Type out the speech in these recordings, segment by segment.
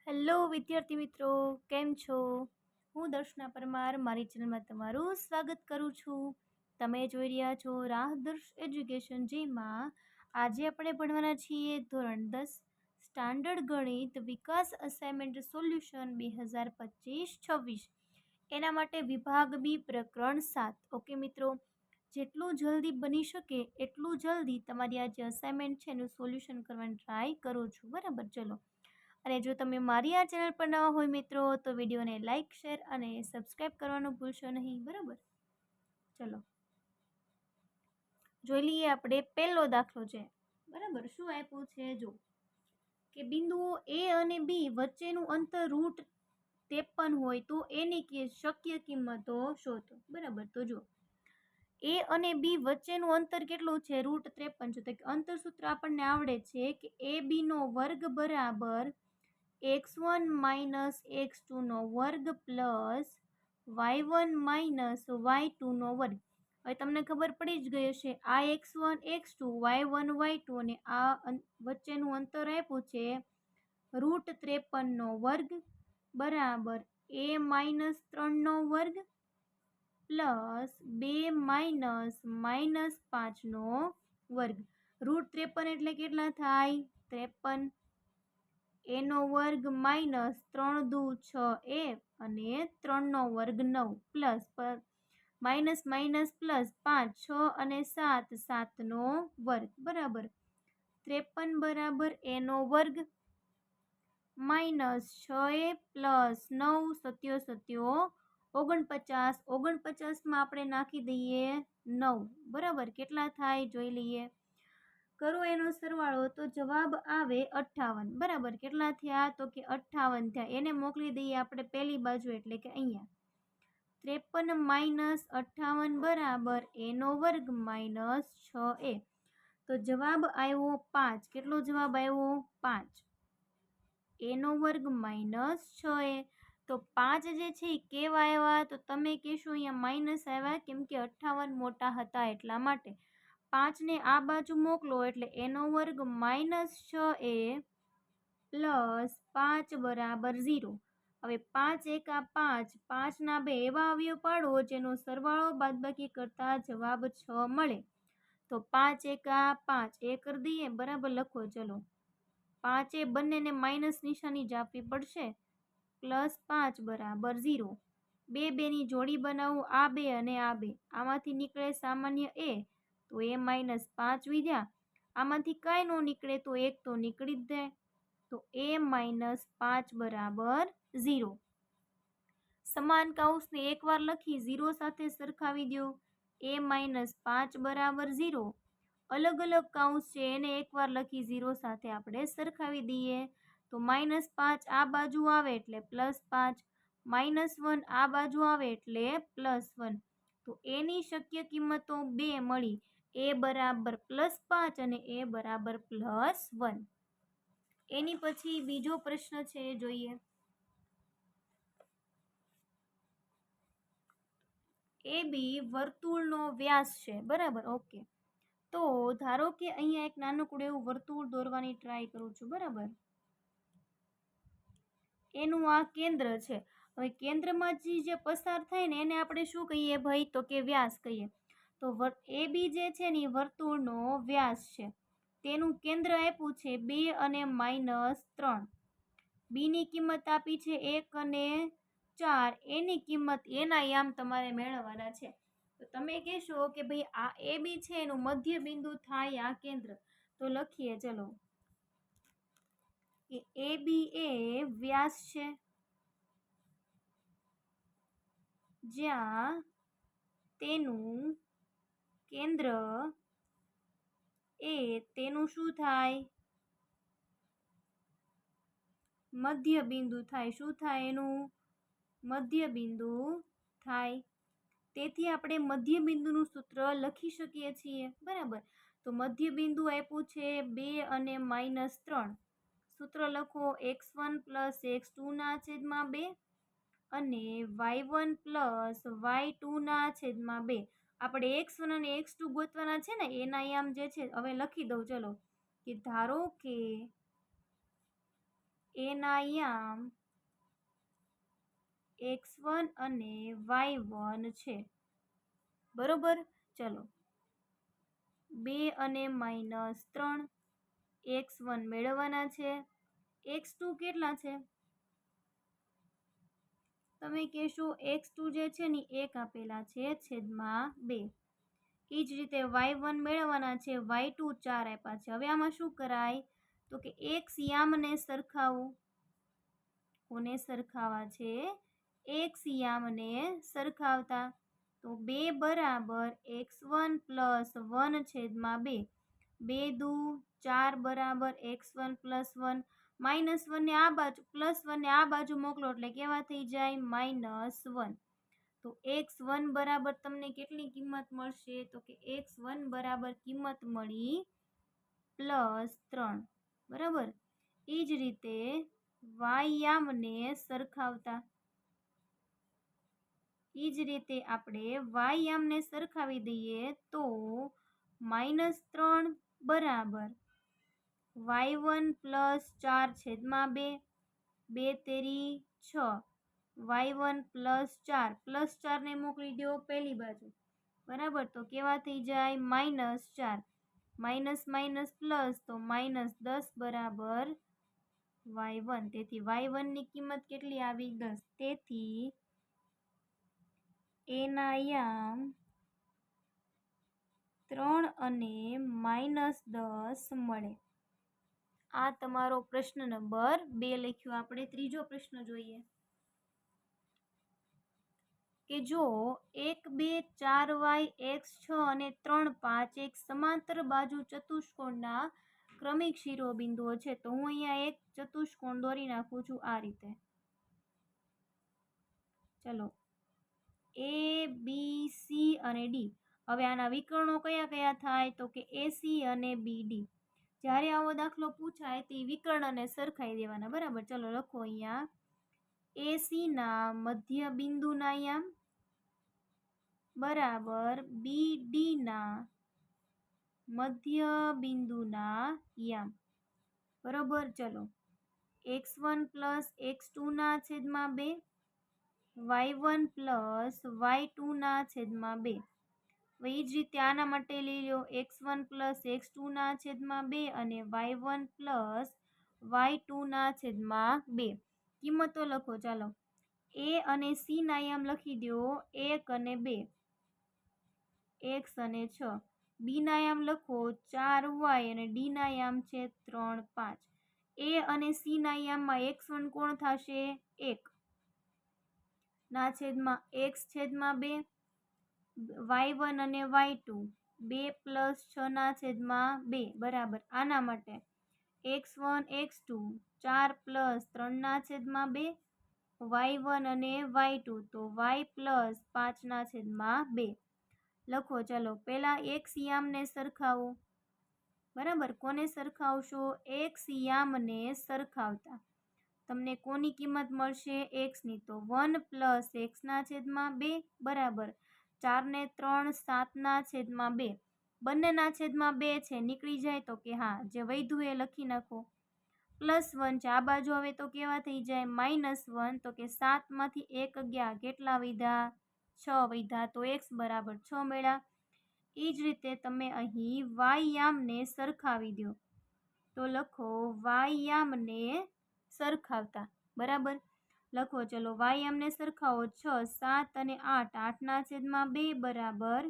Hello વિદ્યાર્થી મિત્રો, કેમ છો? હું દર્શના પરમાર મારી ચેનલમાં તમારું સ્વાગત કરું છું. તમે જોઈ રહ્યા છો રાહદર્શ એજ્યુકેશન, જેમાં આજે આપણે ભણવાના છીએ ધોરણ 10 સ્ટાન્ડર્ડ ગણિત વિકાસ અસાઇનમેન્ટ સોલ્યુશન 2025-26. એના માટે વિભાગ બી પ્રકરણ 7. ઓકે મિત્રો, જેટલું જલ્દી બની શકે એટલું જલ્દી તમારી આ જે અસાઇનમેન્ટ છે એનું સોલ્યુશન કરવાની ટ્રાય કરું છું. બરાબર, ચલો. અને જો તમે મારી આ ચેનલ પર નવા હોય મિત્રો, તો વિડીયોને લાઇક, શેર અને સબસ્ક્રાઈબ કરવાનું ભૂલશો નહીં. બરાબર, ચલો જોઈ લઈએ. આપણે પહેલો દાખલો છે. બરાબર, શું આપ્યું છે? જો કે બિંદુઓ એ અને બી વચ્ચેનું અંતર √53 હોય તો એની શક્ય કિંમતો શોધો. બરાબર, તો જો એ અને બી વચ્ચેનું અંતર કેટલું છે? √53 છે. તો અંતર સૂત્ર આપણને આવડે છે કે એ બી નો વર્ગ બરાબર x1 માઇનસ x2 નો વર્ગ પ્લસ y1 માઇનસ y2 નો વર્ગ. હવે તમને ખબર પડી જ ગઈ હશે, આ x1 x2 y1 y2 અને આ વચ્ચેનું અંતર આપ્યું છે √53 નો વર્ગ બરાબર a માઇનસ 3 નો વર્ગ પ્લસ 2 માઇનસ -5 નો વર્ગ. √53 એટલે કેટલા થાય? 53. a નો વર્ગ માઇનસ 3 દુ 6 a અને 3 નો વર્ગ 9 પ્લસ માઇનસ માઇનસ પ્લસ 5 6 અને 7 7 નો વર્ગ બરાબર 53 બરાબર a નો વર્ગ માઇનસ 6a પ્લસ 9 સત્યો સત્યો 49. 49 માં આપણે નાખી દઈએ 9 બરાબર. કેટલા થાય જોઈ લઈએ. કરો એનો સરવાળો તો જવાબ આવે 58. બરાબર, કેટલા થયા? તો કે 58 થયા. એને મોકલી દઈએ આપણે પહેલી બાજુ, એટલે કે અહીંયા 53 માઇનસ 58 બરાબર a નો વર્ગ માઇનસ 6a. તો જવાબ આવ્યો 5. કેટલો જવાબ આવ્યો? 5. a નો વર્ગ માઇનસ 6a. તો 5 જે છે એ કેવા આવ્યા? તો તમે કહેશો અહીંયા માઇનસ આવ્યા, કેમ કે 58 મોટા હતા એટલા માટે. 5 ને આ બાજુ મોકલો એટલે a નો વર્ગ માઇનસ 6a પ્લસ 5 બરાબર 0. હવે 5 એકા 5, 5 ના 2 એવા અવયવ પાડો જેનો સરવાળો બાદબાકી કરતા જવાબ 6 મળે. તો 5 એકા 5 એ કરી દઈએ. બરાબર, લખો. ચલો, 5 એ બંનેને માઇનસ નિશાની જ આપવી પડશે. પ્લસ 5 બરાબર 0. 2 2ની જોડી બનાવું, આ 2 અને આ 2. આમાંથી નીકળે સામાન્ય a, તો a માઇનસ 5 વિધ્યા. આમાંથી કાંઈ ન નીકળે તો 1 તો નીકળી જ જાય. તો a માઇનસ 5 બરાબર 0. સમાન કૌંસને એકવાર લખી 0 સાથે સરખાવી દો. a માઇનસ 5 બરાબર 0. અલગ અલગ કૌંસ છે એને એકવાર લખી 0 સાથે આપણે સરખાવી દઈએ. તો -5 આ બાજુ આવે એટલે +5, -1 આ બાજુ આવે એટલે +1. તો એની શક્ય કિંમતો 2 મળી. a બરાબર +5 અને a બરાબર +1. એની પછી બીજો પ્રશ્ન છે, જોઈએ. એ બી વર્તુળનો વ્યાસ છે. બરાબર, ઓકે. તો ધારો કે અહીંયા એક નાનકડું એવું વર્તુળ દોરવાની ટ્રાય કરું છું. બરાબર, એનું આ કેન્દ્ર છે. હવે કેન્દ્રમાંથી જે પસાર થાય ને એને આપણે શું કહીએ ભાઈ? તો કે વ્યાસ કહીએ. તો એ બી જે છે ને વર્તુળનો વ્યાસ છે. તેનું કેન્દ્ર આપ્યું છે 2 અને -3. બીની કિંમત આપી છે 1 અને 4. એની કિંમત, એના યામ તમારે મેળવવાના છે. તો તમે કહેશો કે ભાઈ આ એ બી છે એનું મધ્ય બિંદુ થાય આ કેન્દ્ર. તો લખીએ, ચલો, કે એ બી એ વ્યાસ છે, જ્યાં તેનું કેન્દ્ર એ તેનું શું થાય? મધ્ય બિંદુ થાય. શું થાય? એનું મધ્ય બિંદુ થાય. તેથી આપણે મધ્ય બિંદુનું સૂત્ર લખી શકીએ છીએ. બરાબર, તો મધ્ય બિંદુ આપ્યું છે 2 અને -3. સૂત્ર લખો, x1 પ્લસ x2 ના છેદમાં 2 અને y1 પ્લસ y2 ના છેદમાં 2. આપણે x1 અને x2 ગોતવાના છે ને, એના યામ જે છે હવે લખી દઉં. ચલો, કે ધારો કે એના યામ x1 અને y1 છે, બરોબર. ચલો 2 અને -3 x1 મેળવવાના છે. x2 કેટલા છે? તમે કહેશો x2 જે છે ને 1 આપેલા છે છેદમાં 2. એ જ રીતે y1 મેળવવાના છે, y2 4 આપ્યા છે. હવે આમાં શું કરાય? તો કે x યામને સરખાવું. કોને સરખાવા છે? x યામને સરખાવતા. તો 2 બરાબર x1 + 1 છેદમાં 2. 2 દુ 4 બરાબર x1 + 1. -1 ને આ બાજુ, +1 ને આ બાજુ મોકલો એટલે કેવા થઈ જાય? -1. તો x1 બરાબર તમને કેટલી કિંમત મળશે? તો કે x1 બરાબર કિંમત મળી +3, બરાબર. એ જ રીતે y યામને સરખાવતા. એ જ રીતે આપણે y યામને સરખાવી દઈએ તો -3 બરાબર y1 + 4 છેદમાં 2. 2 તેરી 6. y1 + 4 +4 ને મોકલી દો પેલી બાજુ, બરાબર. તો કેવા થઈ જાય? -4. માઇનસ પ્લસ તો -10 બરાબર y1. તેથી y1 ની કિંમત કેટલી આવી? 10. તેથી એના યામ 3 અને -10 મળે. આ તમારો પ્રશ્ન નંબર 2 લખ્યો આપણે. ત્રીજો પ્રશ્ન જોઈએ કે જો 1 2 4y x6 અને 3 5 એક સમાંતર બાજુ ચતુષ્કોણના ક્રમિક શિરોબિંદુઓ છે, તો હું અહીંયા એક ચતુષ્કોણ દોરી નાખું છું આ રીતે. ચલો A B C અને D. હવે આના વિકર્ણો કયા કયા થાય? તો કે AC અને BD. જ્યારે આવો દાખલો પૂછાય તે વિકર્ણને સરખાઈ દેવાના, બરાબર. ચલો લખો અહીંયા AC ના મધ્ય બિંદુના યામ બરાબર BD ના મધ્ય બિંદુના યામ, બરોબર. ચલો x1 + x2 ના છેદમાં 2, y1 + y2 ના છેદમાં 2. હવે એ જ રીતે આના માટે લઈ લો x1 + x2 ના છેદમાં 2 અને y1 + y2 ના છેદમાં 2. કિંમતો લખો. ચાલો A અને C ના યામ લખી દો 1 અને 2, x અને 6. B ના યામ લખો 4y અને D ના યામ છે 3 5. A અને C ના યામમાં x1 કોણ થશે? 1 ના છેદમાં x છેદમાં 2, y1 અને y2 2 + 6 ના છેદમાં 2, બરાબર. આના માટે x1 x2 4 + 3 ના છેદમાં 2, y1 અને y2 તો y + 5 ના છેદમાં 2 લખો. ચલો પહેલા x યામને સરખાવો, બરાબર. કોને સરખાવશો? x યામને સરખાવતા તમને કોની કિંમત મળશે? x ની. તો 1 + x ના છેદમાં 2 બરાબર 4 ને 3 7 ના છેદમાં 2. બંનેના છેદમાં 2 છે, નીકળી જાય તો કે હા, જે વધ્યું એ લખી નાખો. +1 છે આ બાજુ, હવે તો કેવા થઈ જાય? -1. તો કે 7 માંથી 1 ગયા, કેટલા વધ્યા? 6 વધ્યા. તો x બરાબર 6 મળ્યા. એ જ રીતે તમે અહીં y યામને સરખાવી દો. તો લખો y યામને સરખાવતા, બરાબર. લખો. ચલો y યામને સરખાવો 6 7 અને 8 8 ના છેદમાં 2 બરાબર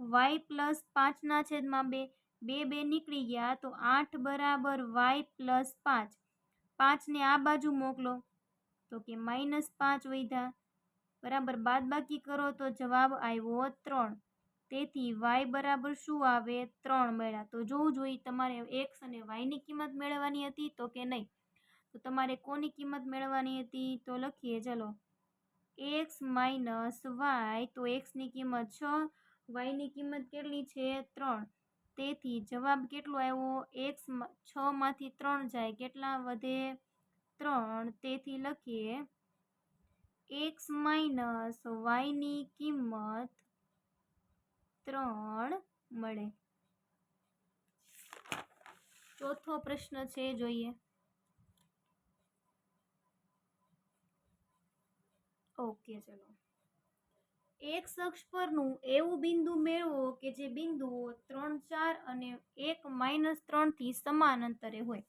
y + 5 ના છેદમાં 2. 2 2 નીકળી ગયા તો 8 બરાબર y + 5. 5 ને આ બાજુ મોકલો તો કે -5 વધ્યા, બરાબર. બાદબાકી કરો તો જવાબ આવ્યો 3. તેથી y બરાબર શું આવે? 3 મળ્યા. તો જોવું જોઈએ તમારે x અને y ની કિંમત મેળવવાની હતી તો કે નહીં. તો તમારે કોની કિંમત મેળવવાની હતી? તો લખીએ. ચલો x - y. તો x ની કિંમત 6, y ની કિંમત કેટલી છે? 3. તેથી જવાબ કેટલો આવ્યો? x 6 માંથી 3 જાય, કેટલા વધે? 3. તેથી લખીએ x - y ની કિંમત 3 મળે. ચોથો પ્રશ્ન છે, જોઈએ. ઓકે ચલો. એક્સ અક્ષ પરનું એવું બિંદુ મેળવો કે જે બિંદુઓ 3, 4 અને 1, -3 થી સમાન અંતરે હોય.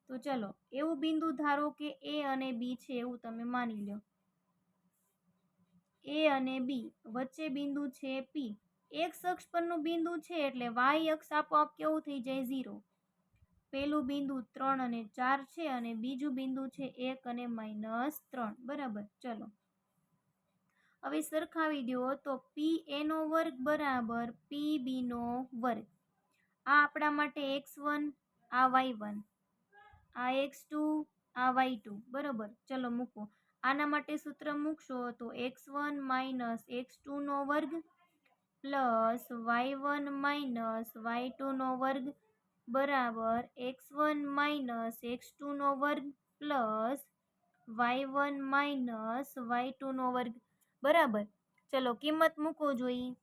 તો ચલો, એવું બિંદુ ધારો કે એ અને બી છે એવું તમે માની લો. એ અને બી વચ્ચે બિંદુ છે પી. એક્સ અક્ષ પરનું બિંદુ છે એટલે વાય અક્ષ આપોઆપ કેવું થઈ જાય? 0. પેલું બિંદુ 3 અને 4 છે અને બીજું બિંદુ છે 1 અને -3. બરાબર. ચલો, હવે સરખાવી દો તો પી એ નો વર્ગ બરાબર પી બી નો વર્ગ. આ આપણા માટે x1, આ y1, આ x2, આ y2. બરાબર. ચલો મૂકો. આના માટે સૂત્ર મૂકશો તો x1 - x2 નો વર્ગ પ્લસ y1 - y2 નો વર્ગ બરાબર x1 - x2 નો વર્ગ પ્લસ y1 - y2 નો વર્ગ. બરાબર. ચલો કિંમત મૂકો જોઈએ.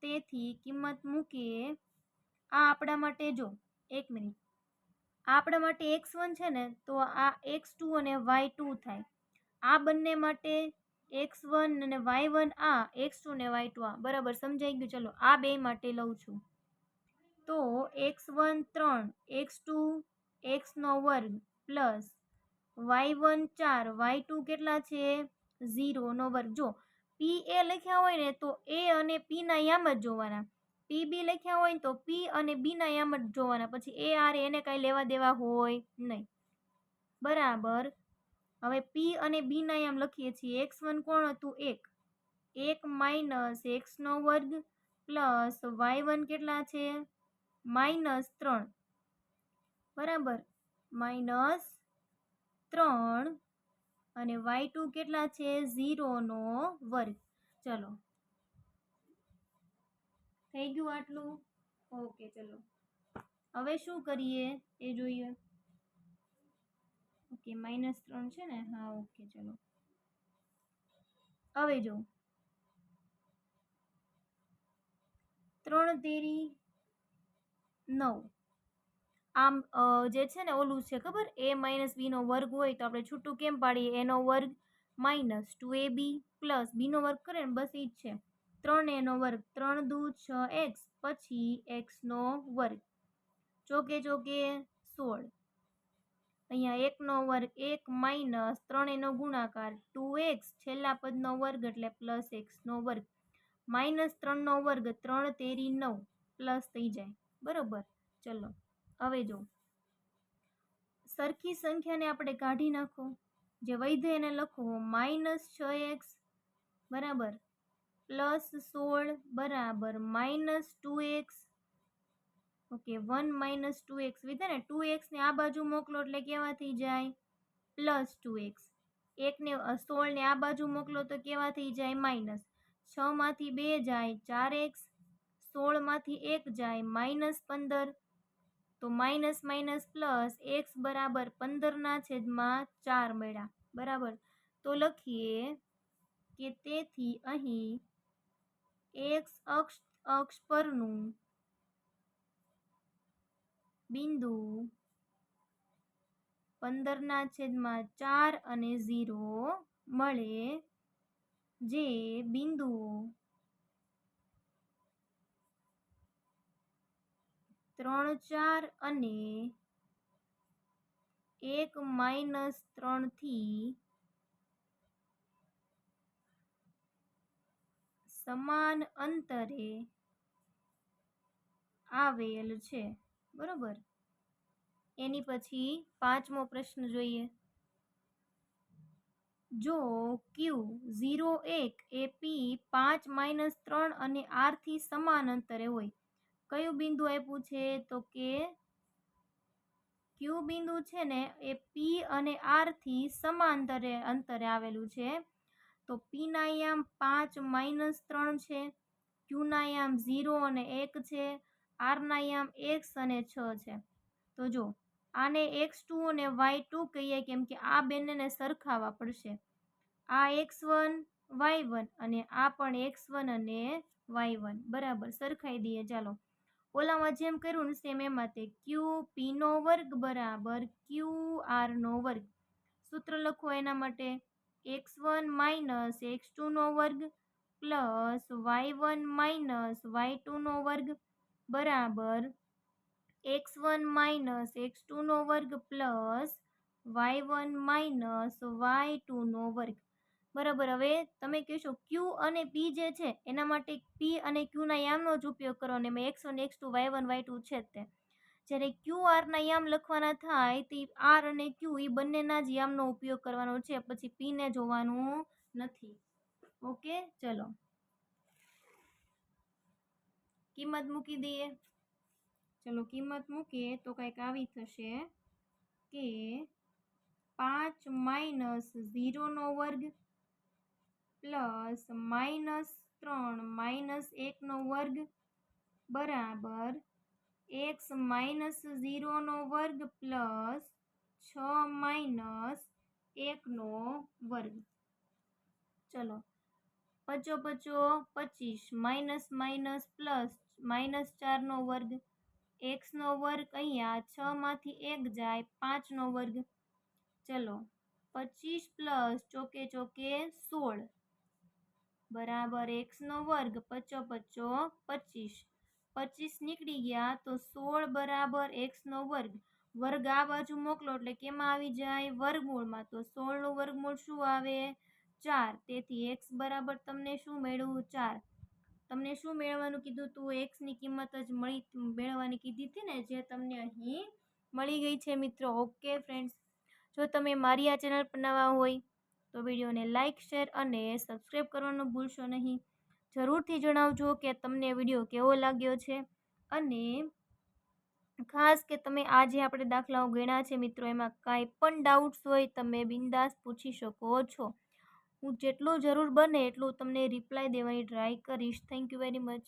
તેથી કિંમત મૂકીએ. આ આપણા માટે જો 1 મિનિટ, આપણા માટે x1 છે ને, તો આ x2 અને y2 થાય. આ બંને માટે x1 અને y1 આ, x2 અને y2 આ. બરાબર, સમજાઈ ગયું? ચલો આ બે માટે લઉં છું. તો x1 3, x2 x નો વર્ગ પ્લસ y1 4, y2 કેટલા છે? 0 નો વર્ગ. જો પી એ લખ્યા હોય ને તો એ અને પી ના યામ જ જોવાના. પી બી લખ્યા હોય ને તો પી અને બી ના યામ જ જોવાના. પછી એ આર એને કઈ લેવા દેવા હોય નહીં. બરાબર. હવે પી અને બી ના યામ લખીએ છીએ. x1 કોણ હતું? 1 - x નો વર્ગ પ્લસ y1 કેટલા છે? -3. બરાબર, -3 અને y2 કેટલા છે? 0 નો વર્ગ. ચલો, થઈ ગયું આટલું? ઓકે ચલો, હવે શું કરીએ એ જોઈએ. ઓકે, -3 છે ને? હા, ઓકે ચલો. હવે જો 3 તેરી 9. આમ જે છે ને ઓલું છે ખબર, a - b નો વર્ગ હોય તો આપણે છૂટું કેમ પાડીએ? a નો વર્ગ -2ab પ્લસ b નો વર્ગ કરે ને, બસ ઈ જ છે. 3a નો વર્ગ, 3 દુ 6x, પછી x નો વર્ગ, ચોકે ચોકે 16. અહીંયા 1 નો વર્ગ 1 - 3a નો ગુણાકાર 2x, છેલ્લા પદનો વર્ગ એટલે પ્લસ x નો વર્ગ, -3 નો વર્ગ 3 તેરી 9 પ્લસ થઈ જાય. બરોબર. ચલો હવે જો સરખી સંખ્યાને આપણે કાઢી નાખો. જે વૈધ એને લખો -6x બરાબર +16 બરાબર -2x. ઓકે, 1 - 2x વિધે ને 2x ને આ બાજુ મોકલો એટલે કેવા થઈ જાય? +2x. 16 ને આ બાજુ મોકલો તો કેવા થઈ જાય? -6 માંથી 2 જાય 4x, 16 માંથી 1 જાય -15. તો માઇનસ માઇનસ પ્લસ x બરાબર 15/4 મળ્યા. બરાબર. તો લખીએ કે તેથી અહીં x અક્ષ પરનું બિંદુ 15/4 અને 0 મળે, જે બિંદુઓ 3, 4 અને 1 - 3 થી સમાન અંતરે આવેલ છે. બરોબર. એની પછી 5મો પ્રશ્ન જોઈએ. જો Q 0, 1 એ P 5 - 3 અને R થી સમાન અંતરે હોય. કયું બિંદુ આપ્યું છે? તો કે Q બિંદુ છે ને એ P અને R થી સમાન અંતરે આવેલું છે. તો P ના યામ 5 - 3 છે, Q ના યામ 0 અને 1 છે, R ના યામ x અને 6 છે. તો જો આને x2 અને y2 કહીએ, કેમ કે આ બંનેને સરખાવવા પડશે. આ x1 y1 અને આ પણ x1 અને y1. બરાબર, સરખાઈ દઈએ. ચાલો, ઓલામાં જેમ કર્યું ને સેમ એમાં તે ક્યુ પી નો વર્ગ બરાબર ક્યુ આર નો વર્ગ. સૂત્ર લખો એના માટે x1 માઇનસ x2 નો વર્ગ પ્લસ y1 માઇનસ y2 નો વર્ગ બરાબર x1 માઇનસ x2 નો વર્ગ પ્લસ y1 માઇનસ y2 નો વર્ગ બરાબર. હવે તમે કહેશો q અને p જે છે એના માટે p અને q ના યામનો જ ઉપયોગ કરો અને એમાં x1 x2 y1 y2 છે તે જ્યારે ક્યુ આર ના યામ લખવાના થાય તે આર અને ક્યુ એ બંનેના જ યામનો ઉપયોગ કરવાનો છે, પછી પી ને જોવાનું નથી. ઓકે, ચલો કિંમત મૂકી દઈએ. ચલો કિંમત મૂકીએ તો કંઈક આવી થશે કે 5 માઇનસ 0 નો વર્ગ પ્લસ -3 માઇનસ 1 નો વર્ગ બરાબર x માઇનસ 0 નો વર્ગ પ્લસ 6 માઇનસ 1 નો વર્ગ. ચલો 5 25 માઇનસ માઇનસ પ્લસ -4 નો વર્ગ x નો વર્ગ અહીંયા 6 માંથી 1 જાય 5 નો વર્ગ. ચલો 25 પ્લસ ચોકે ચોકે 16 બરાબર x નો વર્ગ 5 25 25 નીકળી ગયા તો 16 બરાબર x નો વર્ગ. વર્ગ આ બાજુ મોકલો એટલે કેમાં આવી જાય વર્ગમૂળમાં, તો 16 નું વર્ગમૂળ શું આવે 4. તેથી x બરાબર તમને શું મેળવ્યું 4. તમને શું મેળવવાનું કીધું તું, x ની કિંમત જ મેળવવાની કીધી હતી ને, જે તમને અહીં મળી ગઈ છે મિત્રો. ઓકે ફ્રેન્ડ્સ, જો તમે મારી આ ચેનલ પર નવા હોય તો વિડીયોને લાઇક શેર અને સબસ્ક્રાઈબ કરવાનું ભૂલશો નહીં. જરૂરથી જણાવજો કે તમને વિડીયો કેવો લાગ્યો છે અને ખાસ કે તમે આજે આપણે દાખલાઓ ગણ્યા છે મિત્રો, એમાં કાંઈ પણ ડાઉટ્સ હોય તમે બિંદાસ પૂછી શકો છો. હું જેટલું જરૂર બને એટલું તમને રિપ્લાય દેવાની ટ્રાય કરીશ. Thank you very much.